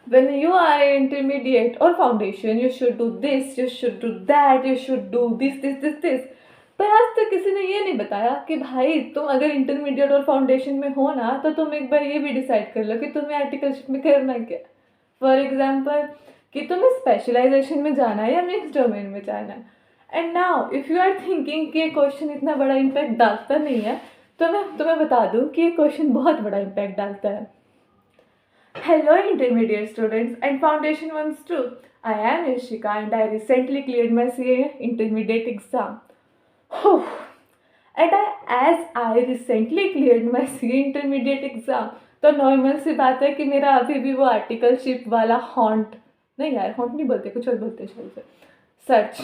when you are in intermediate or foundation, you should do this, you should do that, you should do this. पर आज तक किसी ने ये नहीं बताया कि भाई तुम अगर इंटरमीडिएट और फाउंडेशन में हो ना, तो तुम एक बार ये भी डिसाइड कर लो कि तुम्हें आर्टिकलशिप में करना क्या। फॉर एग्जाम्पल, कि तुम्हें स्पेशलाइजेशन में जाना है या मिक्स डोमेन में जाना है। And now if you are thinking कि ये क्वेश्चन इतना बड़ा इम्पैक्ट डालता नहीं है, तो मैं तुम्हें बता दूँ कि ये क्वेश्चन बहुत बड़ा इम्पैक्ट डालता है। Hello intermediate students and foundation ones too. I am Yashika and I recently cleared my CA intermediate exam. Whew. As I recently cleared my CA intermediate exam, तो नॉर्मल सी बात है कि मेरा अभी भी वो आर्टिकलशिप वाला हॉन्ट, नहीं यार हॉन्ट नहीं बोलते, कुछ और बोलते हैं शायद से, सर्च,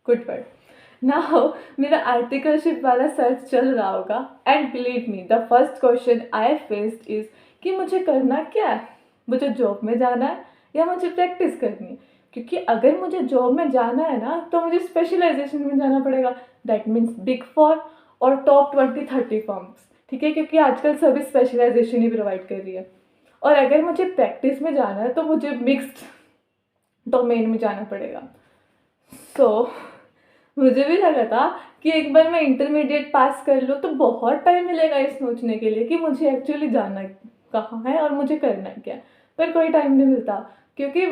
गुड वर्ड ना हो, मेरा आर्टिकलशिप वाला सर्च चल रहा होगा। And believe me, the first question I faced is कि मुझे करना क्या है, मुझे जॉब में जाना है या मुझे प्रैक्टिस करनी है। क्योंकि अगर मुझे जॉब में जाना है ना, तो मुझे स्पेशलाइजेशन में जाना पड़ेगा, दैट मीन्स बिग 4 और टॉप 20-30 फर्म्स, ठीक है, क्योंकि आजकल सभी स्पेशलाइजेशन ही प्रोवाइड कर रही है। और अगर मुझे प्रैक्टिस में जाना है तो मुझे मिक्स्ड डोमेन में जाना पड़ेगा। सो मुझे भी लगा था कि एक बार मैं इंटरमीडिएट पास कर लूँ तो बहुत टाइम मिलेगा इस सोचने के लिए कि मुझे एक्चुअली जाना कहाँ है और मुझे करना क्या, पर कोई टाइम नहीं मिलता। क्योंकि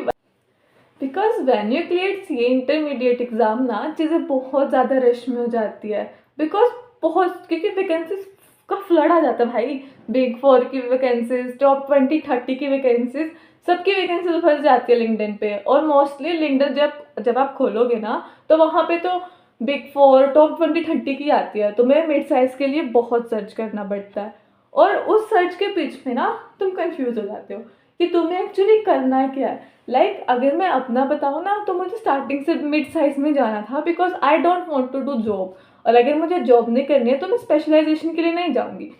because when you clear C intermediate exam ना, चीज़ें बहुत ज़्यादा रश में हो जाती है। बिकॉज बहुत, क्योंकि वैकेंसीज का फ्लड आ जाता है भाई, बिग 4 की वैकेंसीज, टॉप 20-30 की वैकेंसीज, सबकी वैकेंसीज भर जाती है लिंक्डइन पे। और मोस्टली लिंक्डइन जब आप खोलोगे ना, तो वहाँ पे तो बिग 4 टॉप 20-30 की आती है। तुम्हें मिड साइज़ के लिए बहुत सर्च करना पड़ता है, और उस सर्च के बीच में ना तुम कंफ्यूज हो जाते हो कि तुम्हें एक्चुअली करना क्या है। लाइक अगर मैं अपना बताऊँ ना, तो मुझे स्टार्टिंग से मिड साइज में जाना था, because I don't want to do job. और अगर मुझे जॉब नहीं करनी है तो मैं स्पेशलाइजेशन के लिए नहीं जाऊँगी।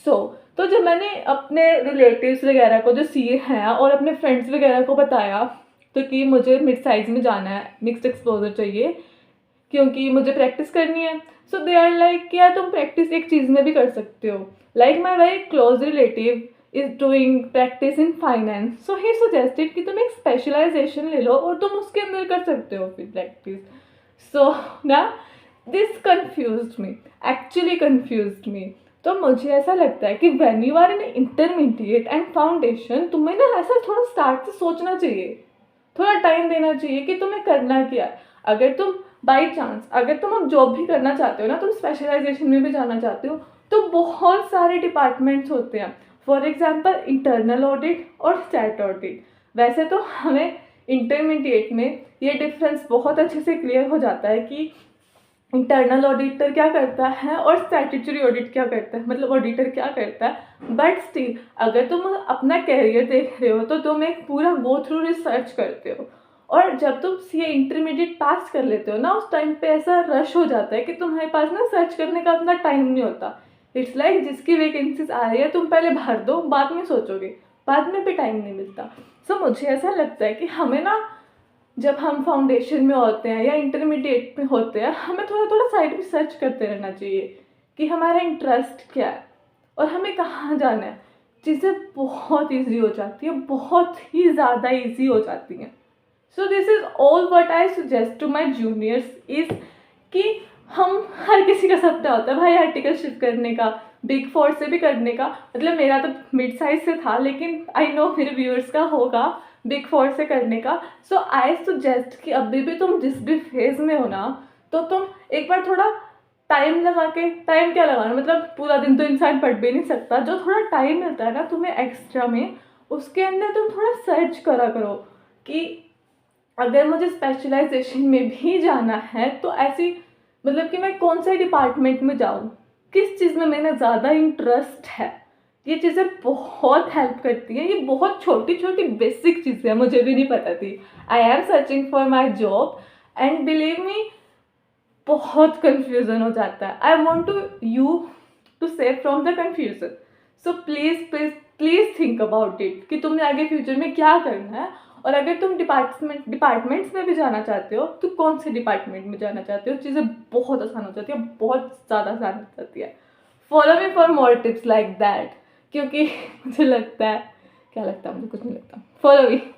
तो जब मैंने अपने रिलेटिव्स वगैरह को जो सीए हैं और अपने फ्रेंड्स वगैरह को बताया, तो कि मुझे मिड साइज में जाना है, मिक्स्ड एक्सपोजर चाहिए क्योंकि मुझे प्रैक्टिस करनी है। सो दे आर लाइक कि यार तुम प्रैक्टिस एक चीज़ में भी कर सकते हो। Like my very close relative is doing practice in finance, so he suggested कि तुम एक स्पेशलाइजेशन ले लो और तुम उसके अंदर कर सकते हो फिर प्रैक्टिस। सो ना this confused me, actually confused me. तो मुझे ऐसा लगता है कि when you are in intermediate and foundation, तुम्हें ना ऐसा थोड़ा स्टार्ट से सोचना चाहिए, थोड़ा टाइम देना चाहिए कि तुम्हें करना क्या है। अगर तुम बाई चांस अगर तुम अब जॉब भी करना चाहते हो ना, तुम स्पेशलाइजेशन में भी जाना चाहते हो, तो बहुत सारे डिपार्टमेंट्स होते हैं। फॉर एग्जांपल इंटरनल ऑडिट और स्टैट ऑडिट। वैसे तो हमें इंटरमीडिएट में ये डिफरेंस बहुत अच्छे से क्लियर हो जाता है कि इंटरनल ऑडिटर क्या करता है और स्टैट्यूटरी ऑडिट क्या करता है, मतलब ऑडिटर क्या करता है। बट स्टिल अगर तुम अपना कैरियर देख रहे हो, तो तुम एक पूरा गो थ्रू रिसर्च करते हो। और जब तुम सीए इंटरमीडिएट पास कर लेते हो ना, उस टाइम पे ऐसा रश हो जाता है कि तुम्हारे पास ना सर्च करने का अपना टाइम नहीं होता। इट्स लाइक जिसकी वैकेंसीज आ रही है तुम पहले भर दो, बाद में सोचोगे, बाद में भी टाइम नहीं मिलता। सो मुझे ऐसा लगता है कि हमें ना, जब हम फाउंडेशन में होते हैं या इंटरमीडिएट में होते हैं, हमें थोड़ा थोड़ा साइड में सर्च करते रहना चाहिए कि हमारा इंटरेस्ट क्या है और हमें कहाँ जाना है। चीज़ें बहुत ईजी हो जाती है, बहुत ही ज़्यादा ईजी हो जाती हैं। So this is all what I suggest to my juniors is कि हम, हर किसी का सपना होता है भाई आर्टिकलशिप करने का, बिग 4 से भी करने का। मतलब मेरा तो मिड साइज से था, लेकिन आई नो मेरे व्यूअर्स का होगा बिग 4 से करने का। सो आई सजेस्ट कि अभी भी तुम जिस भी फेज़ में हो ना, तो तुम एक बार थोड़ा टाइम लगा के, टाइम क्या लगाना, मतलब पूरा दिन तो इंसान पढ़ भी नहीं सकता, जो थोड़ा टाइम मिलता है ना तुम्हें एक्स्ट्रा में, उसके अंदर तुम थोड़ा सर्च करा करो कि अगर मुझे स्पेशलाइजेशन में भी जाना है तो ऐसी, मतलब कि मैं कौन से डिपार्टमेंट में जाऊँ, किस चीज़ में मेरा ज़्यादा इंटरेस्ट है। ये चीज़ें बहुत हेल्प करती हैं। ये बहुत छोटी छोटी बेसिक चीज़ें हैं, मुझे भी नहीं पता थी। I am searching for my job and believe me, बहुत कन्फ्यूज़न हो जाता है। I want to save from the confusion. So please please please think about it कि तुमने आगे फ्यूचर में क्या करना है। और अगर तुम डिपार्टमेंट्स में भी जाना चाहते हो, तो कौन से डिपार्टमेंट में जाना चाहते हो, चीज़ें बहुत आसान हो जाती है, बहुत ज़्यादा आसान हो जाती है। Follow me for more tips like that, क्योंकि मुझे लगता है क्या लगता है मुझे, कुछ नहीं लगता। Follow me.